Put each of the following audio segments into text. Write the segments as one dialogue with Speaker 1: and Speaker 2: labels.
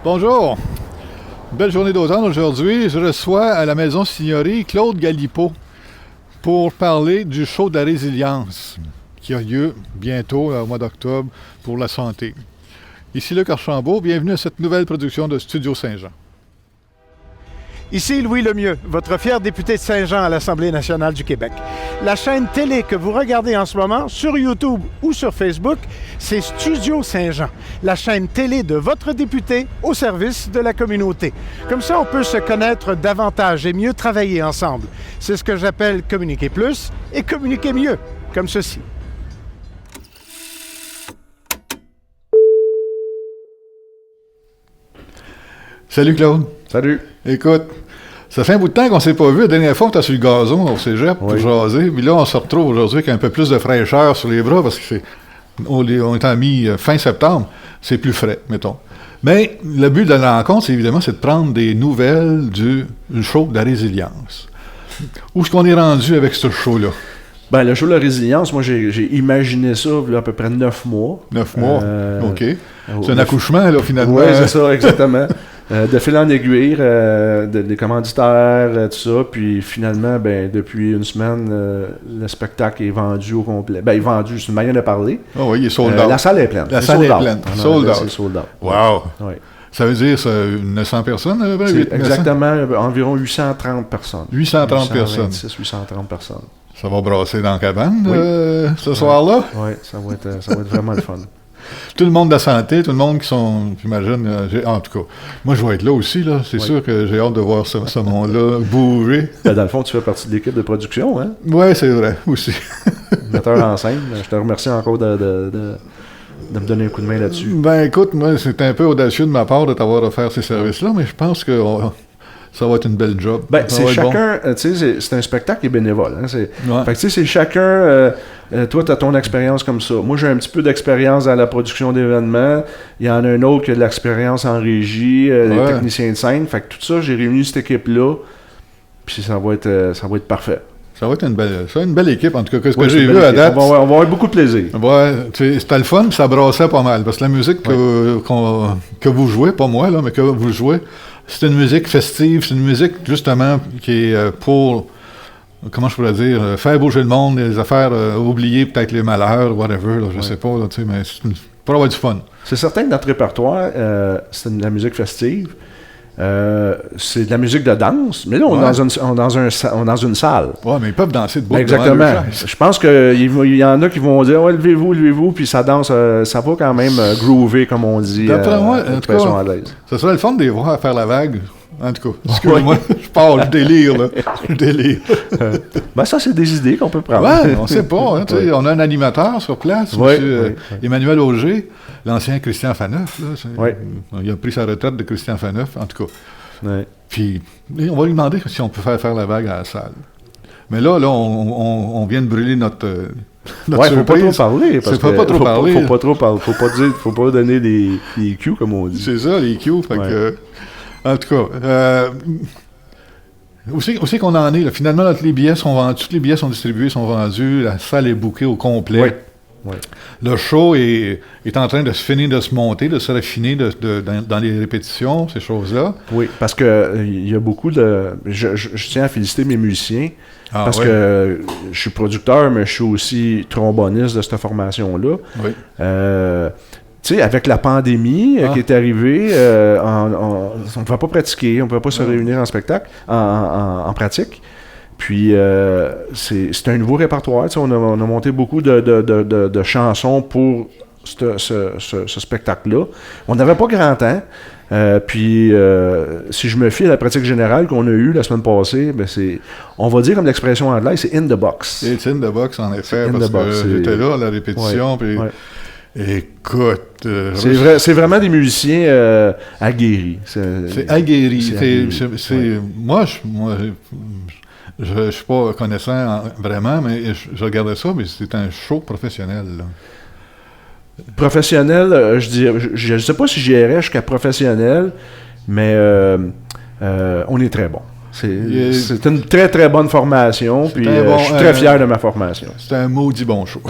Speaker 1: Bonjour. Belle journée d'automne aujourd'hui. Je reçois à la Maison Signorie Claude Galipeau pour parler du show de la résilience qui a lieu bientôt au mois d'octobre pour la santé. Ici Luc Archambault, bienvenue à cette nouvelle production de Studio Saint-Jean.
Speaker 2: Ici Louis Lemieux, votre fier député de Saint-Jean à l'Assemblée nationale du Québec. La chaîne télé que vous regardez en ce moment sur YouTube ou sur Facebook, c'est Studio Saint-Jean, la chaîne télé de votre député au service de la communauté. Comme ça, on peut se connaître davantage et mieux travailler ensemble. C'est ce que j'appelle communiquer plus et communiquer mieux, comme ceci.
Speaker 1: Salut Claude.
Speaker 3: Salut.
Speaker 1: Écoute, ça fait un bout de temps qu'on ne s'est pas vu. La dernière fois, on était sur le gazon au cégep pour jaser. Puis là, on se retrouve aujourd'hui avec un peu plus de fraîcheur sur les bras parce qu'on est en fin septembre. C'est plus frais, mettons. Mais le but de la rencontre, c'est évidemment de prendre des nouvelles du show de la résilience. Où est-ce qu'on est rendu avec ce show-là?
Speaker 3: Ben, le show de la résilience, moi, j'ai imaginé ça il y a à peu près 9 mois.
Speaker 1: 9 mois? OK. C'est un accouchement, là, finalement.
Speaker 3: Oui, c'est ça, exactement. De fil en aiguille, des commanditaires, tout ça. Puis finalement, ben, depuis une semaine, le spectacle est vendu au complet. Ben, il est vendu, c'est une manière de parler.
Speaker 1: Ah oui, il est sold out.
Speaker 3: La salle est pleine.
Speaker 1: La salle est pleine. Sold out.
Speaker 3: C'est sold out.
Speaker 1: Wow!
Speaker 3: Oui.
Speaker 1: Ça veut dire 900 personnes?
Speaker 3: Exactement, environ 830 personnes.
Speaker 1: 830 personnes.
Speaker 3: 830 personnes.
Speaker 1: Ça va brasser dans la cabane ce soir-là?
Speaker 3: Oui, ça va être vraiment le fun.
Speaker 1: Tout le monde de la santé, tout le monde qui sont, j'imagine, en tout cas, moi je vais être là aussi, là. C'est sûr que j'ai hâte de voir ce monde-là bouger.
Speaker 3: Ben, dans le fond, tu fais partie de l'équipe de production, hein?
Speaker 1: Oui, c'est vrai, aussi.
Speaker 3: Metteur en scène, je te remercie encore de me donner un coup de main là-dessus.
Speaker 1: Ben écoute, moi, c'est un peu audacieux de ma part de t'avoir offert ces services-là, mais je pense que ça va être une belle job.
Speaker 3: Ben, c'est chacun, bon. Tu sais, c'est un spectacle qui est bénévole. Hein, fait que tu sais, c'est chacun, toi, tu as ton expérience comme ça. Moi, j'ai un petit peu d'expérience dans la production d'événements. Il y en a un autre qui a de l'expérience en régie, les techniciens de scène. Fait que tout ça, j'ai réuni cette équipe-là, puis ça va être parfait.
Speaker 1: Ça va être une belle équipe, en tout cas, ce que j'ai vu à date.
Speaker 3: On va avoir beaucoup de plaisir.
Speaker 1: Ouais, c'était le fun, puis ça brassait pas mal. Parce que la musique que vous jouez, pas moi, là, mais que vous jouez, c'est une musique festive, c'est une musique, justement, qui est pour, comment je pourrais dire, faire bouger le monde, les affaires, oublier peut-être les malheurs, whatever, là, je sais pas, là, mais c'est pour avoir du fun.
Speaker 3: C'est certain que notre répertoire, c'est de la musique festive. C'est de la musique de danse, mais là, on est dans une salle.
Speaker 1: Oui, mais ils peuvent danser debout.
Speaker 3: Exactement. Je pense qu'il y en a qui vont dire ouais, levez-vous, puis ça danse, ça va quand même groover, comme on dit.
Speaker 1: D'après moi, en tout cas, ça serait le fun de les voir faire la vague. En tout cas, excusez-moi, je pars, je délire, là. Je délire.
Speaker 3: Ben ça, c'est des idées qu'on peut prendre.
Speaker 1: Ouais, on sait pas. Hein, on a un animateur sur place, M. Emmanuel Auger, l'ancien Christian Faneuf. Là, il a pris sa retraite de Christian Faneuf, en tout cas. Ouais. Puis, on va lui demander si on peut faire la vague à la salle. Mais là on vient de brûler notre surprise.
Speaker 3: Faut pas trop parler. Parce
Speaker 1: faut pas trop parler.
Speaker 3: Faut pas trop parler. Faut pas donner les cues, comme on dit.
Speaker 1: C'est ça, les cues. Fait que... En tout cas, où c'est qu'on en est? Là? Finalement, là, les billets sont vendus, tous les billets sont distribués, sont vendus, la salle est bookée au complet. Oui. Le show est en train de se finir de se monter, de se raffiner dans les répétitions, ces choses-là.
Speaker 3: Oui, parce que il y a beaucoup de... Je tiens à féliciter mes musiciens, parce que je suis producteur, mais je suis aussi tromboniste de cette formation-là. Oui. Tu sais, avec la pandémie qui est arrivée, on ne pouvait pas pratiquer, on ne pouvait pas se réunir en spectacle, en pratique. Puis, c'est un nouveau répertoire. Tu sais, on a monté beaucoup de chansons pour ce spectacle-là. On n'avait pas grand temps. Puis, si je me fie à la pratique générale qu'on a eue la semaine passée, ben on va dire comme l'expression anglaise, c'est « in the box ».
Speaker 1: C'est « in the box », en effet, parce que j'étais là à la répétition, puis... Écoute...
Speaker 3: c'est vraiment des musiciens aguerris.
Speaker 1: C'est aguerri. Moi, je ne suis pas connaissant vraiment, mais je regardais ça, mais c'est un show professionnel. Là.
Speaker 3: Professionnel, je ne sais pas si j'irais jusqu'à professionnel, mais on est très bon. C'est une très, très bonne formation, puis je suis très fier de ma formation.
Speaker 1: C'est un maudit bon show.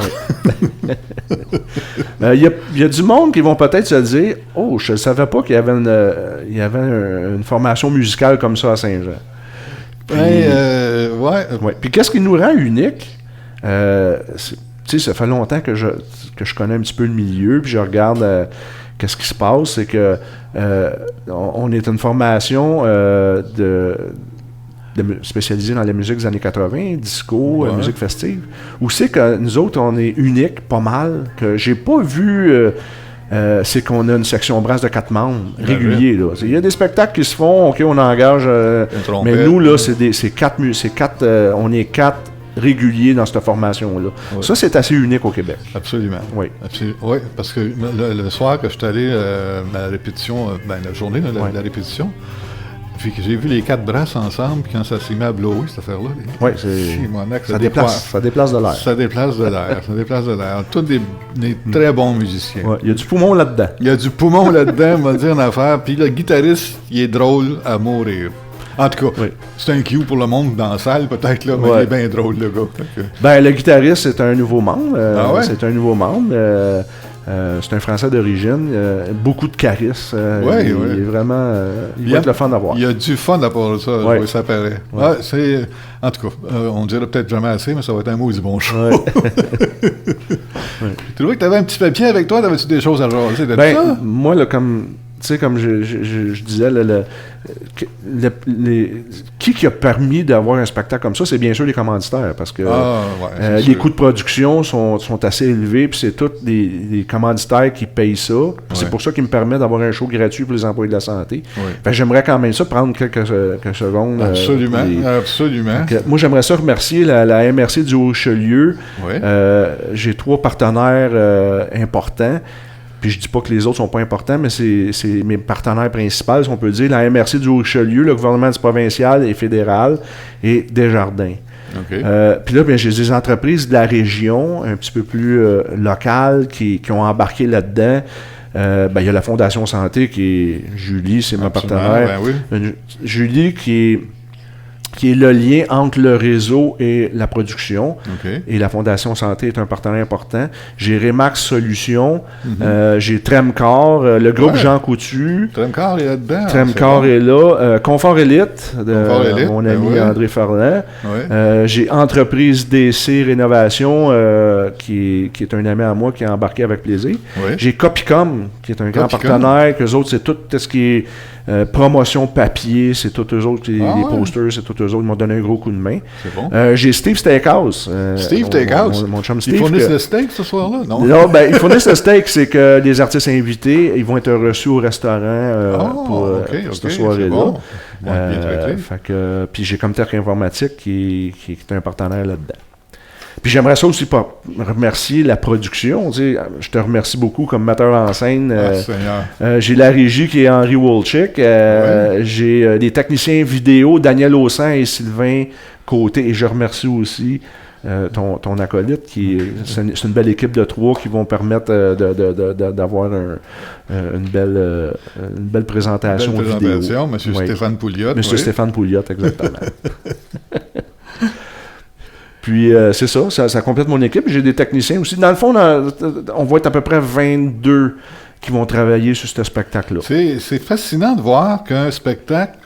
Speaker 3: Il y a du monde qui vont peut-être se dire « Oh, je ne savais pas qu'il y avait une formation musicale comme ça à Saint-Jean. » Ouais. Puis qu'est-ce qui nous rend unique? Ça fait longtemps que je connais un petit peu le milieu, puis je regarde qu'est-ce qui se passe. C'est que on est une formation spécialisée dans la musique des années 80, disco, musique festive. Où c'est que nous autres, on est unique, pas mal, que j'ai pas vu... c'est qu'on a une section brasse de 4 membres réguliers. Il y a des spectacles qui se font, OK, on engage... mais nous, là, on est 4 réguliers dans cette formation-là. Oui. Ça, c'est assez unique au Québec.
Speaker 1: Absolument.
Speaker 3: Oui.
Speaker 1: Oui, parce que le soir que je suis allé à la répétition, la journée de la répétition, puis que j'ai vu les 4 brasses ensemble, puis quand ça s'est mis à blower, cette affaire-là,
Speaker 3: ça déplace de l'air.
Speaker 1: Ça déplace de l'air. Tous des très bons musiciens.
Speaker 3: Ouais, il y a du poumon là-dedans.
Speaker 1: On va dire une affaire. Puis le guitariste, il est drôle à mourir. En tout cas, c'est un cue pour le monde dans la salle, peut-être, là, mais il est bien drôle, le gars.
Speaker 3: Le guitariste, c'est un nouveau membre. C'est un nouveau membre. C'est un Français d'origine. Beaucoup de charisme. Il est vraiment... il va être le fun à voir.
Speaker 1: Il y a du fun à part ça. Oui, ça paraît. Ouais. En tout cas, on dirait peut-être jamais assez, mais ça va être un mot du bon show. Tu trouvais que tu avais un petit papier avec toi? T'avais-tu des choses à jaser de ça?
Speaker 3: Moi, là, comme je disais, qui a permis d'avoir un spectacle comme ça, c'est bien sûr les commanditaires, parce que les coûts de production sont assez élevés, puis c'est tous des commanditaires qui payent ça. C'est pour ça qu'ils me permettent d'avoir un show gratuit pour les employés de la santé. J'aimerais quand même ça prendre quelques secondes.
Speaker 1: Absolument.
Speaker 3: Moi, j'aimerais ça remercier la MRC du Haut-Richelieu. J'ai 3 partenaires importants. Puis je dis pas que les autres sont pas importants, mais c'est mes partenaires principaux, si on peut dire. La MRC du Haut-Richelieu, le gouvernement du provincial et fédéral, et Desjardins. Puis là, j'ai des entreprises de la région, un petit peu plus locales, qui ont embarqué là-dedans. Il y a la Fondation Santé, qui est Julie, c'est ma partenaire. Julie, qui est le lien entre le réseau et la production. Et la Fondation Santé est un partenaire important. J'ai Remax Solutions, j'ai Tremcar, le groupe Jean Coutu.
Speaker 1: Tremcar est là-dedans.
Speaker 3: Tremcar est là. Confort Élite, de mon ami André Ferland. J'ai Entreprise DC Rénovation, qui est un ami à moi qui a embarqué avec plaisir. J'ai Copicom, qui est un grand partenaire, qu'eux autres, c'est tout ce qui est promotion papier, c'est tous eux autres, les posters, c'est tous eux autres, ils m'ont donné un gros coup de main.
Speaker 1: C'est bon.
Speaker 3: J'ai Steve Steakhouse.
Speaker 1: Steve Steakhouse?
Speaker 3: Mon chum Steve.
Speaker 1: Ils fournissent le steak ce soir-là? Non,
Speaker 3: ils fournissent le steak, c'est que les artistes invités, ils vont être reçus au restaurant pour cette soirée-là. Puis j'ai Comtech Informatique qui est un partenaire là-dedans. Puis j'aimerais ça aussi remercier la production. Je te remercie beaucoup comme metteur en scène. J'ai la régie qui est Henri Wolchik. J'ai des techniciens vidéo, Daniel Aussan et Sylvain Côté. Et je remercie aussi ton acolyte. C'est une belle équipe de 3 qui vont permettre d'avoir une belle présentation vidéo.
Speaker 1: Monsieur Stéphane Pouliot.
Speaker 3: Monsieur Stéphane Pouliot, exactement. Puis c'est ça complète mon équipe. J'ai des techniciens aussi. Dans le fond, on va être à peu près 22 qui vont travailler sur ce spectacle-là.
Speaker 1: C'est fascinant de voir qu'un spectacle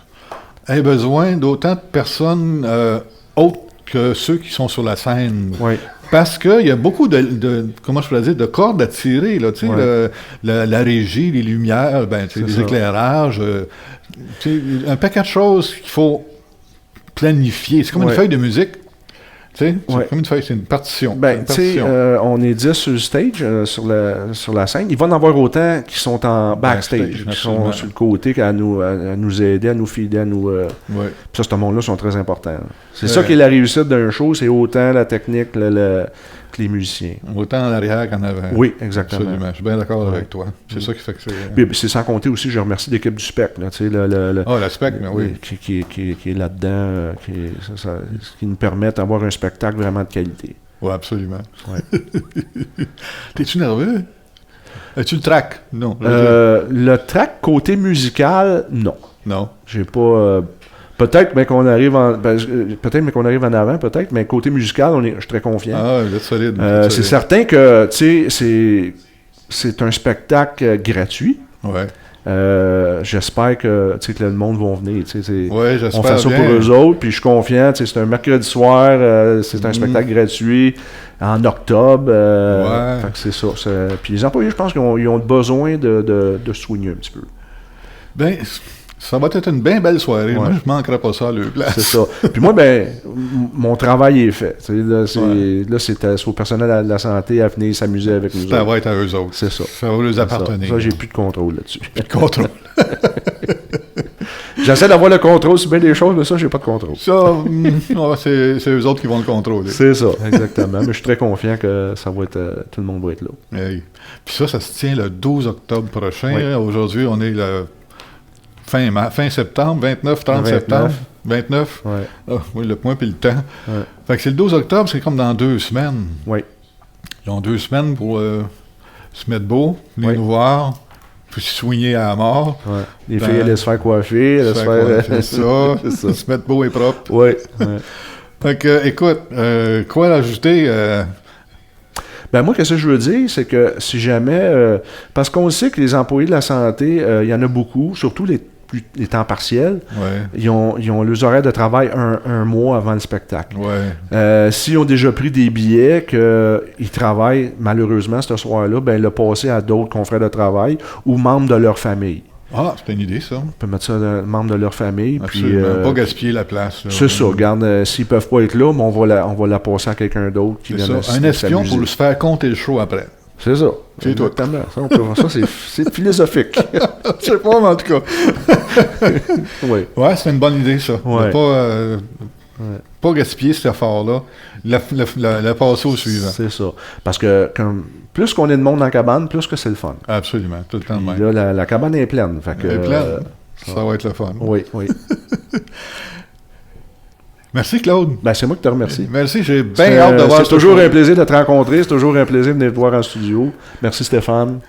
Speaker 1: ait besoin d'autant de personnes autres que ceux qui sont sur la scène. Parce qu'il y a beaucoup comment je pourrais dire, de cordes à tirer. Là, la régie, les lumières, les éclairages. Un paquet de choses qu'il faut planifier. C'est comme une feuille de musique. C'est comme une feuille, c'est une partition.
Speaker 3: On est 10 sur le stage, sur la scène. Il va en avoir autant qui sont en backstage, qui sont sur le côté, à nous aider, à nous filer, à nous... Puis ce monde-là sont très importants. C'est ça qui est la réussite d'un show, c'est autant la technique que les musiciens.
Speaker 1: Autant en arrière qu'en avant.
Speaker 3: Oui, exactement.
Speaker 1: Absolument. Je suis bien d'accord avec toi. C'est ça qui fait que c'est...
Speaker 3: Puis c'est sans compter aussi, je remercie l'équipe du SPEC. Là,
Speaker 1: la SPEC, oui.
Speaker 3: Qui est là-dedans, qui nous permet d'avoir un spectacle vraiment de qualité.
Speaker 1: Oui, absolument. T'es-tu nerveux? As-tu le track? Non.
Speaker 3: Le track côté musical, non.
Speaker 1: Non.
Speaker 3: J'ai pas... Peut-être, mais qu'on arrive en avant, peut-être, mais côté musical, je suis très confiant.
Speaker 1: Ah, vous êtes solide.
Speaker 3: C'est certain que, tu sais, c'est un spectacle gratuit.
Speaker 1: Ouais.
Speaker 3: J'espère que le monde va venir.
Speaker 1: Ouais, j'espère
Speaker 3: on fait ça
Speaker 1: bien.
Speaker 3: pour eux autres, puis je suis confiant. C'est un mercredi soir, c'est un spectacle gratuit en octobre. Fait que c'est ça. Puis les employés, je pense qu'ils ont besoin de soigner un petit peu.
Speaker 1: Ben, ça va être une bien belle soirée. Moi, je manquerai pas ça à leur place.
Speaker 3: C'est ça. Puis moi, mon travail est fait. Là, c'est au personnel de la santé à venir s'amuser avec nous.
Speaker 1: Ça va être à eux autres.
Speaker 3: C'est ça.
Speaker 1: Ça va leur appartenir.
Speaker 3: Ça, j'ai plus de contrôle là-dessus.
Speaker 1: Plus de contrôle.
Speaker 3: J'essaie d'avoir le contrôle sur bien des choses, mais ça, j'ai pas de contrôle.
Speaker 1: Ça, c'est eux autres qui vont le contrôler.
Speaker 3: C'est ça, exactement. Mais je suis très confiant que ça va être, tout le monde va être là.
Speaker 1: Hey. Puis ça se tient le 12 octobre prochain. Oui. Aujourd'hui, on est le fin septembre, 29, 30 septembre. 29.
Speaker 3: Ouais.
Speaker 1: Ah, oui, le point puis le temps.
Speaker 3: Ouais.
Speaker 1: Fait que c'est le 12 octobre, c'est comme dans 2 semaines.
Speaker 3: Oui.
Speaker 1: Ils ont 2 semaines pour se mettre beau, venir nous voir, puis se soigner à la mort.
Speaker 3: Ouais. Les filles allaient se faire coiffer,
Speaker 1: se se mettre beau et propre.
Speaker 3: Oui.
Speaker 1: Fait que, écoute, quoi rajouter?
Speaker 3: Moi, qu'est-ce que je veux dire, c'est que si jamais... parce qu'on sait que les employés de la santé, il y en a beaucoup, surtout les temps partiels, ils ont leurs horaires de travail un mois avant le spectacle. S'ils ont déjà pris des billets, qu'ils travaillent malheureusement ce soir-là, le passer à d'autres confrères de travail ou membres de leur famille.
Speaker 1: Ah, c'est une idée, ça.
Speaker 3: On peut mettre ça membres de leur famille.
Speaker 1: Absolument. Pas gaspiller la place. Là,
Speaker 3: c'est ça. Regarde, s'ils peuvent pas être là, mais on va la passer à quelqu'un d'autre qui vient
Speaker 1: un espion pour se faire compter le show après.
Speaker 3: C'est ça.
Speaker 1: C'est tout.
Speaker 3: Ça, c'est philosophique.
Speaker 1: Je sais pas, mais en tout cas.
Speaker 3: Oui.
Speaker 1: Ouais, c'est une bonne idée, ça.
Speaker 3: Ouais.
Speaker 1: Pas gaspiller cet effort-là. La passer au suivant.
Speaker 3: C'est ça. Parce que plus qu'on est de monde dans la cabane, plus que c'est le fun.
Speaker 1: Absolument. Tout le temps de même.
Speaker 3: Là, la cabane est pleine. Fait que,
Speaker 1: elle est pleine. Ça va être le fun.
Speaker 3: Oui.
Speaker 1: Merci, Claude.
Speaker 3: C'est moi qui te remercie.
Speaker 1: Merci, j'ai bien hâte de voir.
Speaker 3: C'est toujours un plaisir de te rencontrer. C'est toujours un plaisir de venir te voir en studio. Merci, Stéphane.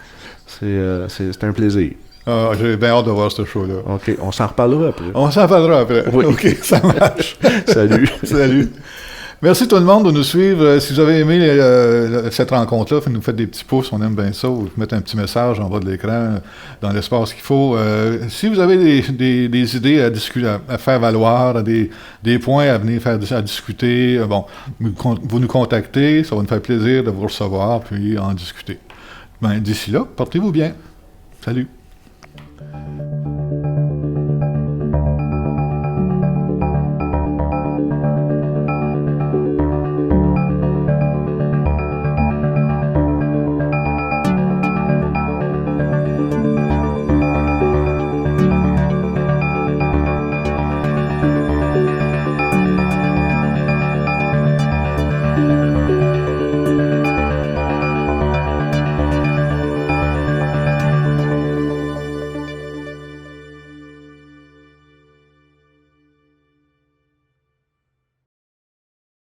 Speaker 3: C'est un plaisir.
Speaker 1: J'ai bien hâte de voir ce show-là.
Speaker 3: OK, on s'en reparlera après.
Speaker 1: On s'en parlera après.
Speaker 3: Oui.
Speaker 1: OK, ça marche.
Speaker 3: Salut.
Speaker 1: Salut. Merci tout le monde de nous suivre. Si vous avez aimé cette rencontre-là, nous faites des petits pouces, on aime bien ça. Vous mettez un petit message en bas de l'écran dans l'espace qu'il faut. Si vous avez des idées à faire valoir, des points à venir à discuter, vous nous contactez, ça va nous faire plaisir de vous recevoir puis en discuter. D'ici là, portez-vous bien. Salut.